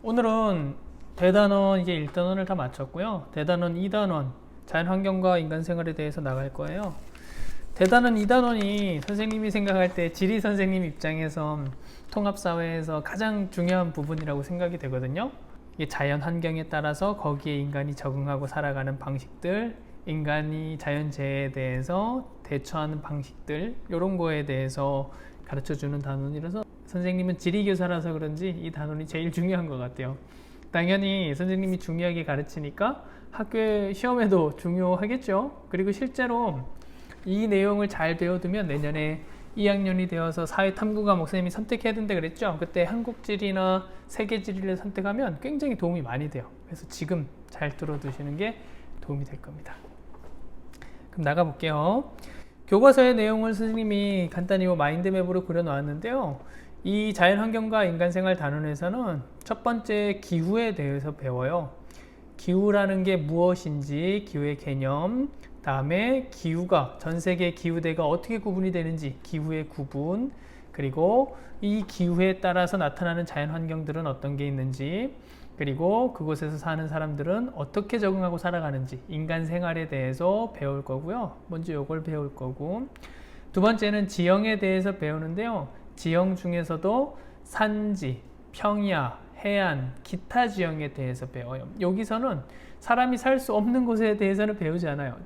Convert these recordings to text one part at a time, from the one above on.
오늘은 대단원 이제 1단원을 다 마쳤고요. 대단원 2단원 자연환경과 인간생활에 대해서 나갈 거예요. 대단원 2단원이 선생님이 생각할 때 지리 선생님 입장에서 통합사회에서 가장 중요한 부분이라고 생각이 되거든요. 이게 자연환경에 따라서 거기에 인간이 적응하고 살아가는 방식들, 인간이 자연재해에 대해서 대처하는 방식들, 이런 거에 대해서 가르쳐주는 단원이라서 선생님은 지리교사라서 그런지 이 단원이 제일 중요한 것 같아요. 당연히 선생님이 중요하게 가르치니까 학교의 시험에도 중요하겠죠. 그리고 실제로 이 내용을 잘 배워두면 내년에 2학년이 되어서 사회탐구 과목 선생님이 선택해야 된다 그랬죠. 그때 한국지리나 세계지리를 선택하면 굉장히 도움이 많이 돼요. 그래서 지금 잘 들어두시는 게 도움이 될 겁니다. 그럼 나가볼게요. 교과서의 내용을 선생님이 간단히 마인드맵으로 그려놓았는데요. 이 자연환경과 인간생활 단원에서는 첫 번째 기후에 대해서 배워요. 기후라는 게 무엇인지, 기후의 개념, 다음에 기후가, 전 세계 기후대가 어떻게 구분이 되는지, 기후의 구분, 그리고 이 기후에 따라서 나타나는 자연환경들은 어떤 게 있는지, 그리고 그곳에서 사는 사람들은 어떻게 적응하고 살아가는지, 인간생활에 대해서 배울 거고요. 먼저 이걸 배울 거고, 두 번째는 지형에 대해서 배우는데요. 지형 중에서도 산지, 평야, 해안, 기타 지형에 대해서 배워요. 여기서는 사람이 살 수 없는 곳에 대해서는 배우지 않아요.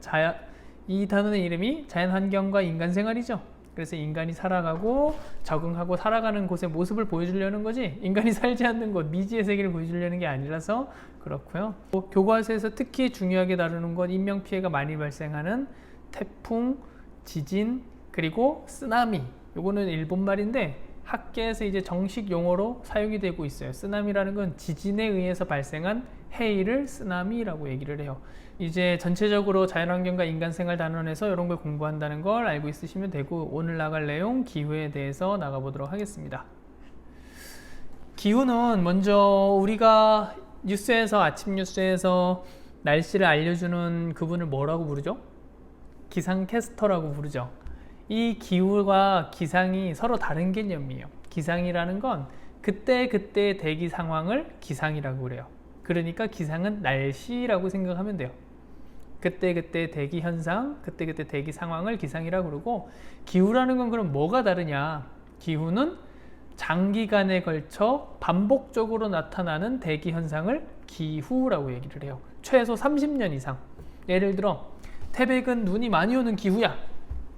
이 단원의 이름이 자연환경과 인간생활이죠. 그래서 인간이 살아가고 적응하고 살아가는 곳의 모습을 보여주려는 거지, 인간이 살지 않는 곳, 미지의 세계를 보여주려는 게 아니라서 그렇고요. 교과서에서 특히 중요하게 다루는 건 인명피해가 많이 발생하는 태풍, 지진, 그리고 쓰나미. 요거는 일본말인데 학계에서 이제 정식 용어로 사용이 되고 있어요. 쓰나미라는 건 지진에 의해서 발생한 해일을 쓰나미라고 얘기를 해요. 이제 전체적으로 자연환경과 인간생활 단원에서 이런 걸 공부한다는 걸 알고 있으시면 되고, 오늘 나갈 내용 기후에 대해서 나가보도록 하겠습니다. 기후는 먼저 우리가 뉴스에서, 아침 뉴스에서 날씨를 알려주는 그분을 뭐라고 부르죠? 기상캐스터라고 부르죠. 이 기후와 기상이 서로 다른 개념이에요. 기상이라는 건 그때그때 대기 상황을 기상이라고 그래요. 그러니까 기상은 날씨라고 생각하면 돼요. 그때그때 대기 현상, 그때그때 대기 상황을 기상이라고 그러고, 기후라는 건 그럼 뭐가 다르냐? 기후는 장기간에 걸쳐 반복적으로 나타나는 대기 현상을 기후라고 얘기를 해요. 최소 30년 이상. 예를 들어 태백은 눈이 많이 오는 기후야,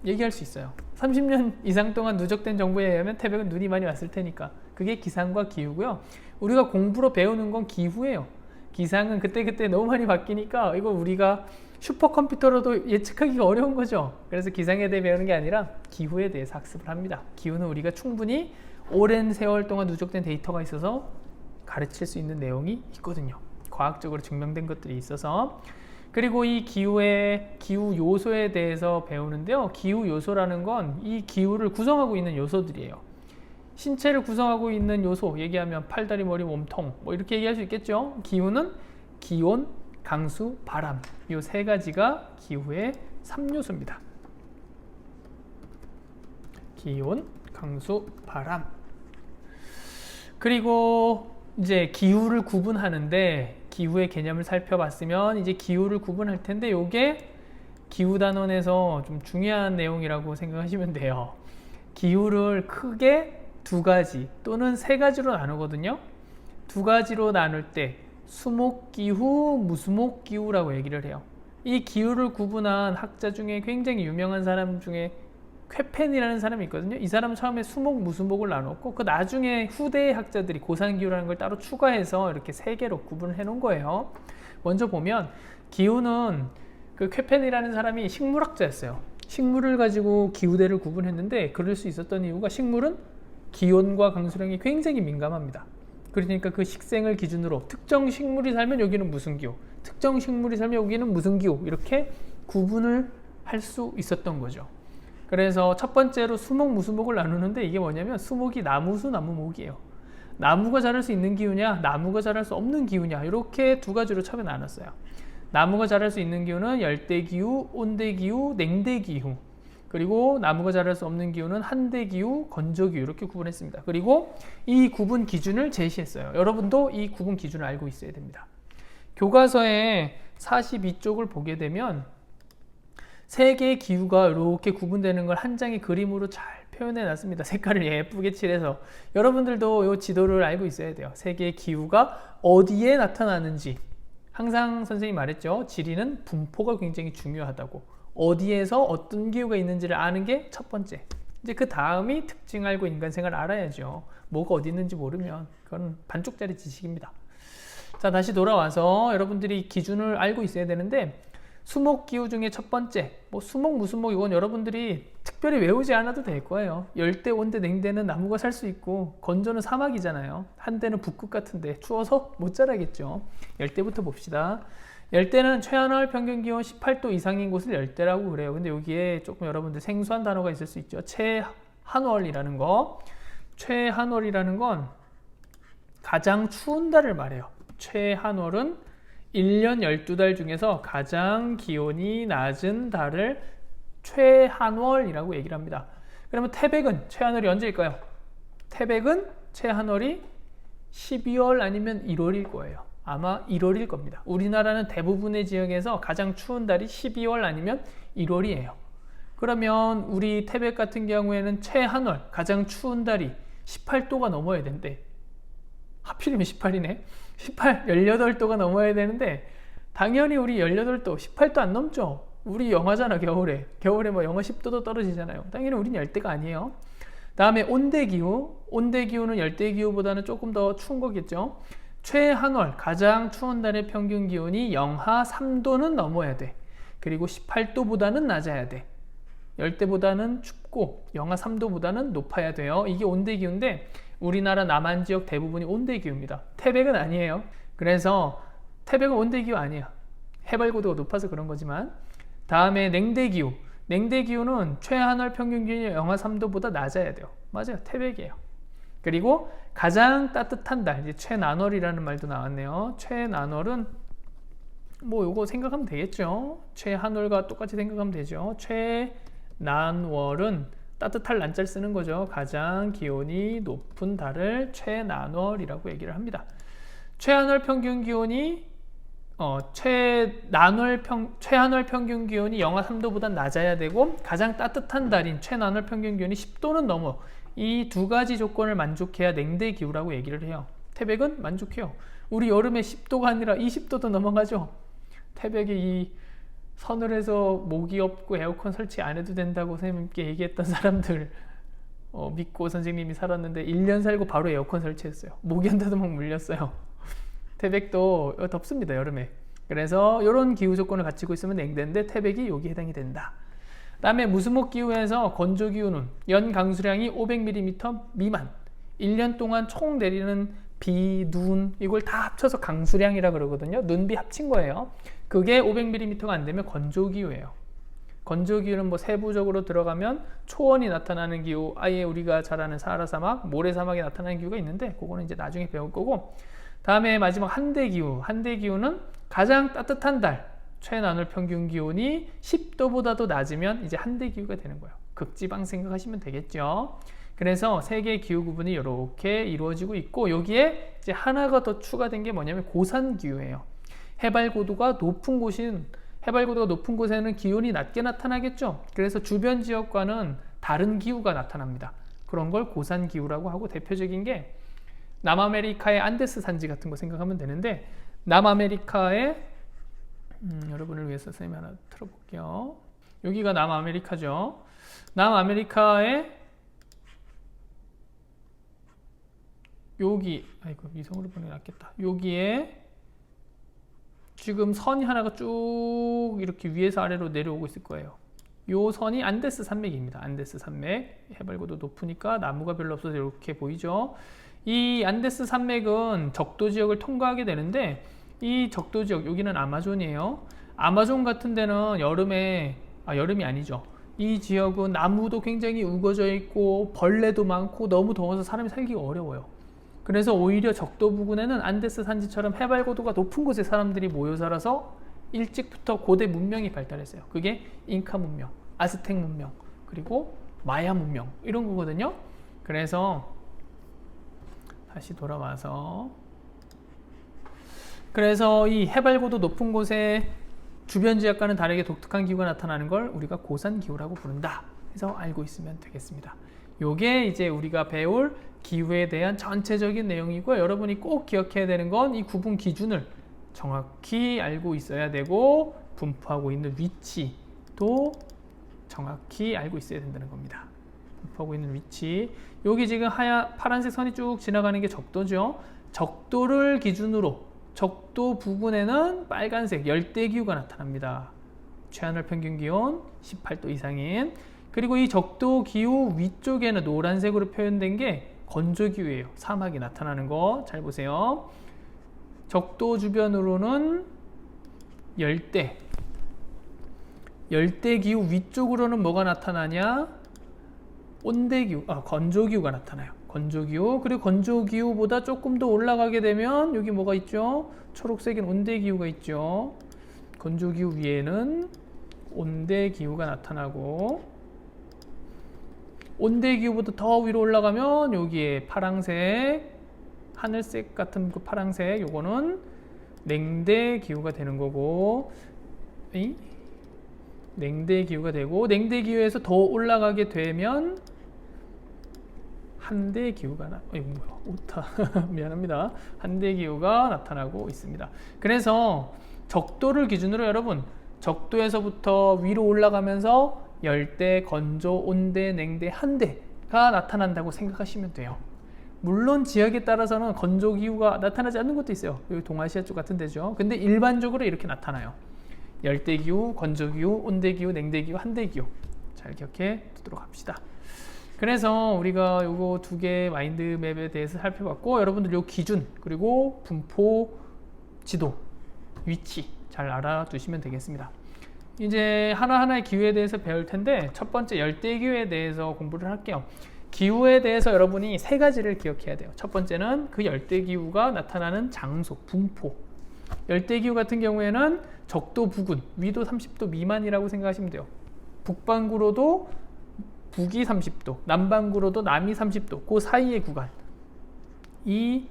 얘기할 수 있어요. 30년 이상 동안 누적된 정보에 의하면 태백은 눈이 많이 왔을 테니까. 그게 기상과 기후고요. 우리가 공부로 배우는 건 기후예요. 기상은 그때그때 너무 많이 바뀌니까 이거 우리가 슈퍼컴퓨터로도 예측하기가 어려운 거죠. 그래서 기상에 대해 배우는 게 아니라 기후에 대해서 학습을 합니다. 기후는 우리가 충분히 오랜 세월 동안 누적된 데이터가 있어서 가르칠 수 있는 내용이 있거든요. 과학적으로 증명된 것들이 있어서. 그리고 이 기후의 기후 요소에 대해서 배우는데요. 기후 요소라는 건 이 기후를 구성하고 있는 요소들이에요. 신체를 구성하고 있는 요소 얘기하면 팔다리, 머리, 몸통 뭐 이렇게 얘기할 수 있겠죠. 기후는 기온, 강수, 바람, 이 세 가지가 기후의 3요소입니다. 기온, 강수, 바람. 그리고 이제 기후를 구분하는데, 기후의 개념을 살펴봤으면 이제 기후를 구분할 텐데, 요게 기후 단원에서 좀 중요한 내용이라고 생각하시면 돼요. 기후를 크게 두 가지 또는 세 가지로 나누거든요. 두 가지로 나눌 때 수목기후, 무수목기후라고 얘기를 해요. 이 기후를 구분한 학자 중에 굉장히 유명한 사람 중에 쾌펜이라는 사람이 있거든요. 이 사람은 처음에 수목, 무수목을 나눴고, 그 나중에 후대의 학자들이 고산기후라는 걸 따로 추가해서 이렇게 세 개로 구분을 해 놓은 거예요. 먼저 보면 기후는 그 쾌펜이라는 사람이 식물학자였어요. 식물을 가지고 기후대를 구분했는데, 그럴 수 있었던 이유가 식물은 기온과 강수량이 굉장히 민감합니다. 그러니까 그 식생을 기준으로 특정 식물이 살면 여기는 무슨 기후, 특정 식물이 살면 여기는 무슨 기후, 이렇게 구분을 할 수 있었던 거죠. 그래서 첫 번째로 수목, 무수목을 나누는데, 이게 뭐냐면 수목이 나무수, 나무목이에요. 나무가 자랄 수 있는 기후냐, 나무가 자랄 수 없는 기후냐, 이렇게 두 가지로 처음에 나눴어요. 나무가 자랄 수 있는 기후는 열대기후, 온대기후, 냉대기후. 그리고 나무가 자랄 수 없는 기후는 한대기후, 건조기후 이렇게 구분했습니다. 그리고 이 구분 기준을 제시했어요. 여러분도 이 구분 기준을 알고 있어야 됩니다. 교과서에 42쪽을 보게 되면 세 개의 기후가 이렇게 구분되는 걸 한 장의 그림으로 잘 표현해 놨습니다. 색깔을 예쁘게 칠해서. 여러분들도 이 지도를 알고 있어야 돼요. 세 개의 기후가 어디에 나타나는지. 항상 선생님이 말했죠. 지리는 분포가 굉장히 중요하다고. 어디에서 어떤 기후가 있는지를 아는 게 첫 번째. 이제 그 다음이 특징 알고 인간생활을 알아야죠. 뭐가 어디 있는지 모르면 그건 반쪽짜리 지식입니다. 자, 다시 돌아와서 여러분들이 기준을 알고 있어야 되는데 수목기후 중에 첫 번째, 뭐 수목, 무수목 이건 여러분들이 특별히 외우지 않아도 될 거예요. 열대, 온대, 냉대는 나무가 살 수 있고 건조는 사막이잖아요. 한대는 북극 같은데 추워서 못 자라겠죠. 열대부터 봅시다. 열대는 최한월 평균기온 18도 이상인 곳을 열대라고 그래요. 근데 여기에 조금 여러분들 생소한 단어가 있을 수 있죠. 최한월이라는 거. 최한월이라는 건 가장 추운 달을 말해요. 최한월은 1년 12달 중에서 가장 기온이 낮은 달을 최한월이라고 얘기를 합니다. 그러면 태백은 최한월이 언제일까요? 태백은 최한월이 12월 아니면 1월일 거예요. 아마 1월일 겁니다. 우리나라는 대부분의 지역에서 가장 추운 달이 12월 아니면 1월이에요. 그러면 우리 태백 같은 경우에는 최한월, 가장 추운 달이 18도가 넘어야 된대. 하필이면 18이네. 18도가 넘어야 되는데 당연히 우리 18도, 18도 안 넘죠. 우리 영하잖아, 겨울에. 겨울에 뭐 영하 10도도 떨어지잖아요. 당연히 우린 열대가 아니에요. 다음에 온대기후. 온대기후는 열대기후보다는 조금 더 추운 거겠죠. 최한월, 가장 추운 달의 평균 기온이 영하 3도는 넘어야 돼. 그리고 18도보다는 낮아야 돼. 열대보다는 춥고 영하 3도보다는 높아야 돼요. 이게 온대기후인데 우리나라 남한 지역 대부분이 온대기후입니다. 태백은 아니에요. 그래서 태백은 온대기후 아니에요. 해발고도가 높아서 그런 거지만. 다음에 냉대기후. 냉대기후는 최한월 평균 기온이 영하 3도보다 낮아야 돼요. 맞아요. 태백이에요. 그리고 가장 따뜻한 달, 이제 최난월이라는 말도 나왔네요. 최난월은 뭐 요거 생각하면 되겠죠. 최한월과 똑같이 생각하면 되죠. 최난월은 따뜻할 난자를 쓰는 거죠. 가장 기온이 높은 달을 최난월이라고 얘기를 합니다. 최한월 평균 기온이 최한월 평균 기온이 영하 3도보다 낮아야 되고 가장 따뜻한 달인 최난월 평균 기온이 10도는 넘어. 이 두 가지 조건을 만족해야 냉대기후라고 얘기를 해요. 태백은 만족해요. 우리 여름에 10도가 아니라 20도도 넘어가죠. 태백이 이 서늘해서 모기 없고 에어컨 설치 안 해도 된다고 선생님께 얘기했던 사람들 믿고 선생님이 살았는데 1년 살고 바로 에어컨 설치했어요. 모기한테도 막 물렸어요. 태백도 덥습니다, 여름에. 그래서 이런 기후 조건을 갖추고 있으면 냉대인데 태백이 여기 해당이 된다. 다음에 무수목 기후에서 건조 기후는 연 강수량이 500mm 미만, 1년 동안 총 내리는 비, 눈 이걸 다 합쳐서 강수량이라 그러거든요. 눈, 비 합친 거예요. 그게 500mm가 안 되면 건조 기후예요. 건조 기후는 뭐 세부적으로 들어가면 초원이 나타나는 기후, 아예 우리가 잘 아는 사하라 사막, 모래 사막이 나타나는 기후가 있는데 그거는 이제 나중에 배울 거고. 다음에 마지막 한대 기후. 한대 기후는 가장 따뜻한 달, 최난월 평균 기온이 10도보다도 낮으면 이제 한대 기후가 되는 거예요. 극지방 생각하시면 되겠죠. 그래서 세 개의 기후 구분이 이렇게 이루어지고 있고 여기에 이제 하나가 더 추가된 게 뭐냐면 고산 기후예요. 해발고도가 높은 곳에는 기온이 낮게 나타나겠죠. 그래서 주변 지역과는 다른 기후가 나타납니다. 그런 걸 고산 기후라고 하고 대표적인 게 남아메리카의 안데스 산지 같은 거 생각하면 되는데 남아메리카의 여러분을 위해서 선생님이 하나 틀어볼게요. 여기가 남아메리카죠. 남아메리카의 여기, 아이고 위성으로 보는 게 낫겠다. 여기에 지금 선이 하나가 쭉 이렇게 위에서 아래로 내려오고 있을 거예요. 요 선이 안데스 산맥입니다. 안데스 산맥. 해발고도 높으니까 나무가 별로 없어서 이렇게 보이죠. 이 안데스 산맥은 적도 지역을 통과하게 되는데 이 적도 지역, 여기는 아마존이에요. 아마존 같은 데는 여름이 아니죠. 이 지역은 나무도 굉장히 우거져 있고 벌레도 많고 너무 더워서 사람이 살기가 어려워요. 그래서 오히려 적도 부근에는 안데스 산지처럼 해발고도가 높은 곳에 사람들이 모여 살아서 일찍부터 고대 문명이 발달했어요. 그게 잉카 문명, 아스텍 문명, 그리고 마야 문명 이런 거거든요. 그래서 다시 돌아와서 그래서 이 해발고도 높은 곳에 주변 지역과는 다르게 독특한 기후가 나타나는 걸 우리가 고산기후라고 부른다. 해서 알고 있으면 되겠습니다. 요게 이제 우리가 배울 기후에 대한 전체적인 내용이고, 여러분이 꼭 기억해야 되는 건 이 구분 기준을 정확히 알고 있어야 되고, 분포하고 있는 위치도 정확히 알고 있어야 된다는 겁니다. 분포하고 있는 위치. 여기 지금 파란색 선이 쭉 지나가는 게 적도죠. 적도를 기준으로 적도 부근에는 빨간색 열대기후가 나타납니다. 최하늘 평균 기온 18도 이상인. 그리고 이 적도 기후 위쪽에는 노란색으로 표현된 게 건조기후예요. 사막이 나타나는 거 잘 보세요. 적도 주변으로는 열대기후 위쪽으로는 뭐가 나타나냐? 온대기후, 건조기후가 나타나요. 건조기후. 그리고 건조기후보다 조금 더 올라가게 되면 여기 뭐가 있죠? 초록색인 온대기후가 있죠. 건조기후 위에는 온대기후가 나타나고, 온대기후보다 더 위로 올라가면 여기에 파랑색, 하늘색 같은 그 파랑색, 요거는 냉대기후가 되는 거고, 냉대기후가 되고, 냉대기후에서 더 올라가게 되면 한대기후가 미안합니다. 한대기후가 나타나고 있습니다. 그래서 적도를 기준으로 여러분, 적도에서부터 위로 올라가면서 열대, 건조, 온대, 냉대, 한대가 나타난다고 생각하시면 돼요. 물론 지역에 따라서는 건조기후가 나타나지 않는 것도 있어요. 여기 동아시아 쪽 같은 데죠. 근데 일반적으로 이렇게 나타나요. 열대기후, 건조기후, 온대기후, 냉대기후, 한대기후. 잘 기억해 두도록 합시다. 그래서 우리가 요거 두 개의 마인드맵에 대해서 살펴봤고, 여러분들 요 기준, 그리고 분포 지도, 위치 잘 알아두시면 되겠습니다. 이제 하나하나의 기후에 대해서 배울 텐데, 첫 번째 열대기후에 대해서 공부를 할게요. 기후에 대해서 여러분이 세 가지를 기억해야 돼요. 첫 번째는 그 열대기후가 나타나는 장소, 분포. 열대기후 같은 경우에는 적도 부근, 위도 30도 미만이라고 생각하시면 돼요. 북반구로도 북이 30도, 남반구로도 남이 30도, 그 사이의 구간. 이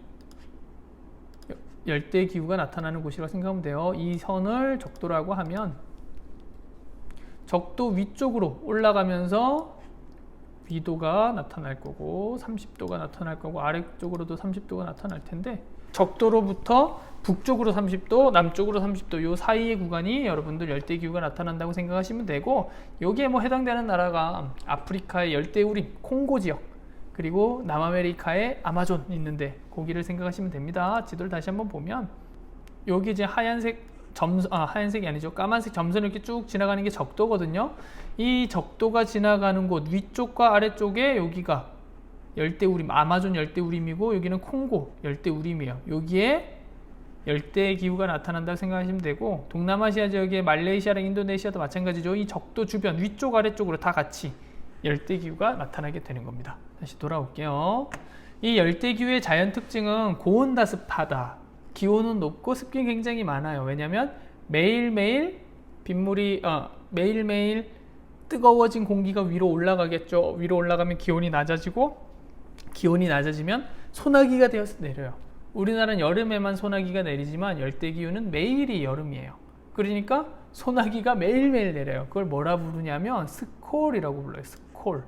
열대기후가 나타나는 곳이라고 생각하면 돼요. 이 선을 적도라고 하면, 적도 위쪽으로 올라가면서 위도가 나타날 거고 30도가 나타날 거고, 아래쪽으로도 30도가 나타날 텐데, 적도로부터 북쪽으로 30도, 남쪽으로 30도 요 사이의 구간이 여러분들 열대기후가 나타난다고 생각하시면 되고, 여기에 뭐 해당되는 나라가 아프리카의 열대우림, 콩고 지역, 그리고 남아메리카의 아마존 있는데 거기를 생각하시면 됩니다. 지도를 다시 한번 보면 여기 이제 하얀색이 아니죠. 까만색 점선을 이렇게 쭉 지나가는 게 적도거든요. 이 적도가 지나가는 곳 위쪽과 아래쪽에 여기가 열대우림, 아마존 열대우림이고, 여기는 콩고 열대우림이에요. 여기에 열대기후가 나타난다고 생각하시면 되고, 동남아시아 지역의 말레이시아랑 인도네시아도 마찬가지죠. 이 적도 주변 위쪽 아래쪽으로 다 같이 열대기후가 나타나게 되는 겁니다. 다시 돌아올게요. 이 열대기후의 자연 특징은 고온다습하다. 기온은 높고 습기는 굉장히 많아요. 왜냐하면 매일매일 매일매일 뜨거워진 공기가 위로 올라가겠죠. 위로 올라가면 기온이 낮아지고, 기온이 낮아지면 소나기가 되어서 내려요. 우리나라는 여름에만 소나기가 내리지만 열대기후는 매일이 여름이에요. 그러니까 소나기가 매일매일 내려요. 그걸 뭐라 부르냐면 스콜이라고 불러요. 스콜.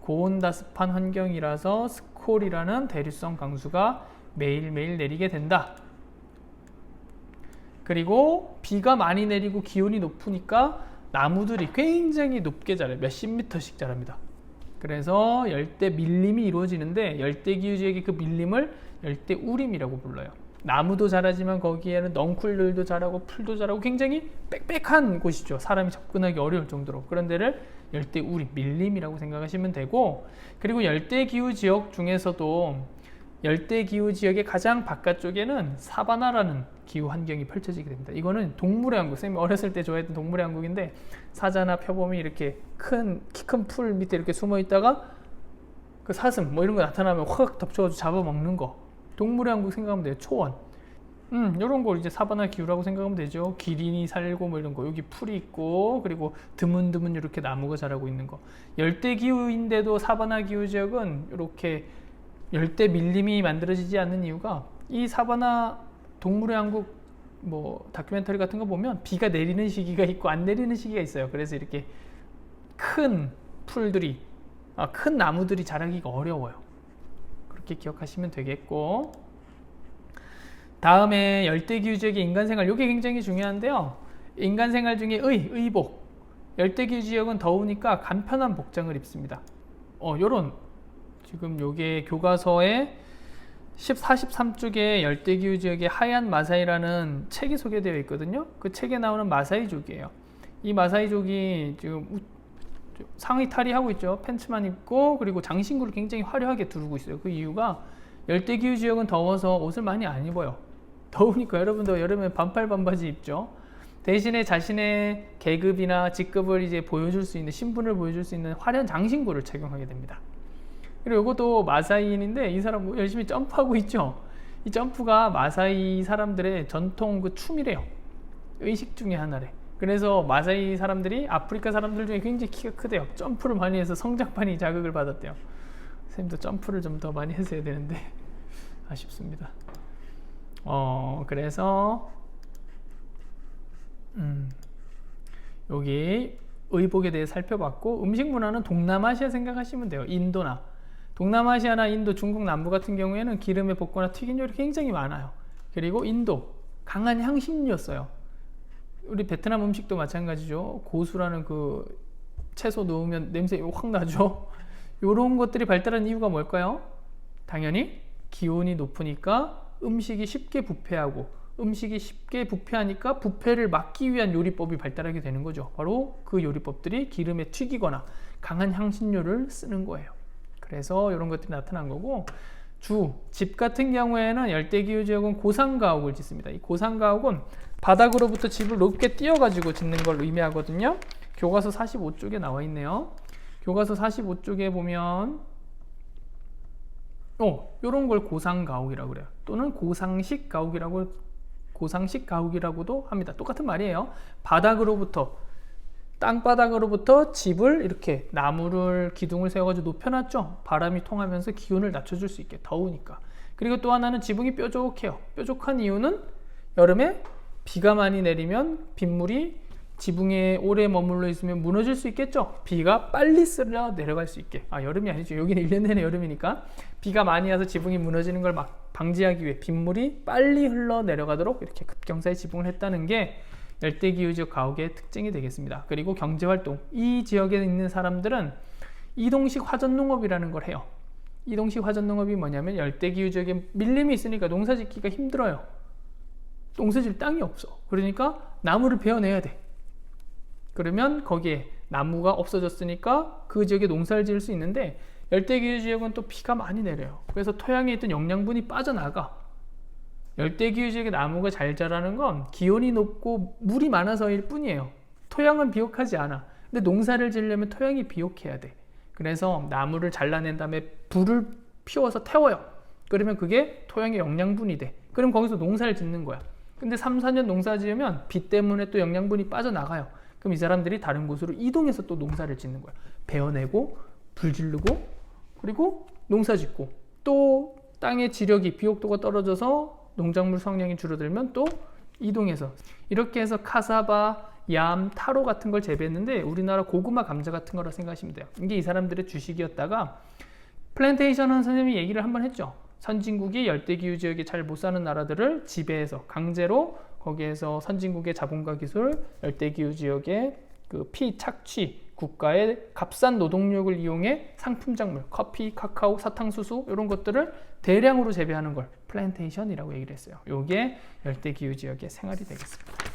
고온다습한 환경이라서 스콜이라는 대류성 강수가 매일매일 내리게 된다. 그리고 비가 많이 내리고 기온이 높으니까 나무들이 굉장히 높게 자라요. 몇십 미터씩 자랍니다. 그래서 열대 밀림이 이루어지는데, 열대기후 지역의 그 밀림을 열대우림이라고 불러요. 나무도 자라지만 거기에는 넝쿨들도 자라고 풀도 자라고 굉장히 빽빽한 곳이죠. 사람이 접근하기 어려울 정도로. 그런 데를 열대우림, 밀림이라고 생각하시면 되고, 그리고 열대기후 지역 중에서도 열대기후 지역의 가장 바깥쪽에는 사바나라는 기후 환경이 펼쳐지게 됩니다. 이거는 동물의 왕국, 선생님이 어렸을 때 좋아했던 동물의 왕국인데, 사자나 표범이 이렇게 키 큰 풀 밑에 이렇게 숨어 있다가 그 사슴 뭐 이런 거 나타나면 확 덮쳐가지고 잡아먹는 거. 동물의 왕국 생각하면 돼요. 초원. 이런 걸 이제 사바나 기후라고 생각하면 되죠. 기린이 살고 뭐 이런 거. 여기 풀이 있고, 그리고 드문드문 이렇게 나무가 자라고 있는 거. 열대 기후인데도 사바나 기후 지역은 이렇게 열대 밀림이 만들어지지 않는 이유가, 이 사바나 동물의 왕국 뭐 다큐멘터리 같은 거 보면 비가 내리는 시기가 있고 안 내리는 시기가 있어요. 그래서 이렇게 큰 풀들이, 큰 나무들이 자라기가 어려워요. 그렇게 기억하시면 되겠고, 다음에 열대기후 지역의 인간생활, 이게 굉장히 중요한데요. 인간생활 중에 의복. 열대기후 지역은 더우니까 간편한 복장을 입습니다. 요런 지금 요게 교과서에 43쪽에 열대기후 지역의 하얀 마사이라는 책이 소개되어 있거든요. 그 책에 나오는 마사이족이에요. 이 마사이족이 지금 상의 탈의하고 있죠. 팬츠만 입고, 그리고 장신구를 굉장히 화려하게 두르고 있어요. 그 이유가 열대기후 지역은 더워서 옷을 많이 안 입어요. 더우니까 여러분도 여름에 반팔 반바지 입죠. 대신에 자신의 계급이나 직급을 이제 보여줄 수 있는, 신분을 보여줄 수 있는 화려한 장신구를 착용하게 됩니다. 그리고 이것도 마사이인인데, 이 사람 열심히 점프하고 있죠. 이 점프가 마사이 사람들의 전통 그 춤이래요. 의식 중에 하나래. 그래서 마사이 사람들이 아프리카 사람들 중에 굉장히 키가 크대요. 점프를 많이 해서 성장판이 자극을 받았대요. 선생님도 점프를 좀 더 많이 했어야 되는데 아쉽습니다. 그래서 여기 의복에 대해 살펴봤고, 음식 문화는 동남아시아 생각하시면 돼요. 인도나 동남아시아나 인도, 중국 남부 같은 경우에는 기름에 볶거나 튀긴 요리 굉장히 많아요. 그리고 인도 강한 향신료였어요. 우리 베트남 음식도 마찬가지죠. 고수라는 그 채소 넣으면 냄새 확 나죠. 이런 것들이 발달한 이유가 뭘까요? 당연히 기온이 높으니까 음식이 쉽게 부패하고, 음식이 쉽게 부패하니까 부패를 막기 위한 요리법이 발달하게 되는 거죠. 바로 그 요리법들이 기름에 튀기거나 강한 향신료를 쓰는 거예요. 그래서 이런 것들이 나타난 거고, 집 같은 경우에는 열대기후 지역은 고상가옥을 짓습니다. 이 고상가옥은 바닥으로부터 집을 높게 띄어가지고 짓는 걸 의미하거든요. 교과서 45쪽에 나와 있네요. 교과서 45쪽에 보면 이런 걸 고상가옥이라고 그래요. 또는 고상식 가옥이라고도 합니다. 똑같은 말이에요. 땅바닥으로부터 집을 이렇게 나무를, 기둥을 세워가지고 높여놨죠. 바람이 통하면서 기온을 낮춰줄 수 있게, 더우니까. 그리고 또 하나는 지붕이 뾰족해요. 뾰족한 이유는 여름에 비가 많이 내리면 빗물이 지붕에 오래 머물러 있으면 무너질 수 있겠죠. 비가 빨리 쓸려 내려갈 수 있게. 여름이 아니죠. 여기는 1년 내내 여름이니까 비가 많이 와서 지붕이 무너지는 걸 방지하기 위해 빗물이 빨리 흘러 내려가도록 이렇게 급경사의 지붕을 했다는 게 열대기후 지역 가옥의 특징이 되겠습니다. 그리고 경제활동, 이 지역에 있는 사람들은 이동식 화전농업이라는 걸 해요. 이동식 화전농업이 뭐냐면, 열대기후 지역에 밀림이 있으니까 농사짓기가 힘들어요. 농사질 땅이 없어. 그러니까 나무를 베어내야 돼. 그러면 거기에 나무가 없어졌으니까 그 지역에 농사를 지을 수 있는데, 열대기후 지역은 또 비가 많이 내려요. 그래서 토양에 있던 영양분이 빠져나가. 열대기후 지역에 나무가 잘 자라는 건 기온이 높고 물이 많아서일 뿐이에요. 토양은 비옥하지 않아. 근데 농사를 지으려면 토양이 비옥해야 돼. 그래서 나무를 잘라낸 다음에 불을 피워서 태워요. 그러면 그게 토양의 영양분이 돼. 그럼 거기서 농사를 짓는 거야. 근데 3, 4년 농사 지으면 비 때문에 또 영양분이 빠져나가요. 그럼 이 사람들이 다른 곳으로 이동해서 또 농사를 짓는 거야. 베어내고, 불 지르고, 그리고 농사 짓고, 또 땅의 지력이, 비옥도가 떨어져서 농작물 수확량이 줄어들면 또 이동해서, 이렇게 해서 카사바, 얌, 타로 같은 걸 재배했는데, 우리나라 고구마, 감자 같은 거라 생각하시면 돼요. 이게 이 사람들의 주식이었다가, 플랜테이션은 선생님이 얘기를 한번 했죠. 선진국이 열대기후 지역에 잘 못 사는 나라들을 지배해서 강제로 거기에서 선진국의 자본과 기술, 열대기후 지역의 그 피착취, 국가의 값싼 노동력을 이용해 상품 작물, 커피, 카카오, 사탕수수 이런 것들을 대량으로 재배하는 걸 플랜테이션이라고 얘기를 했어요. 이게 열대기후 지역의 생활이 되겠습니다.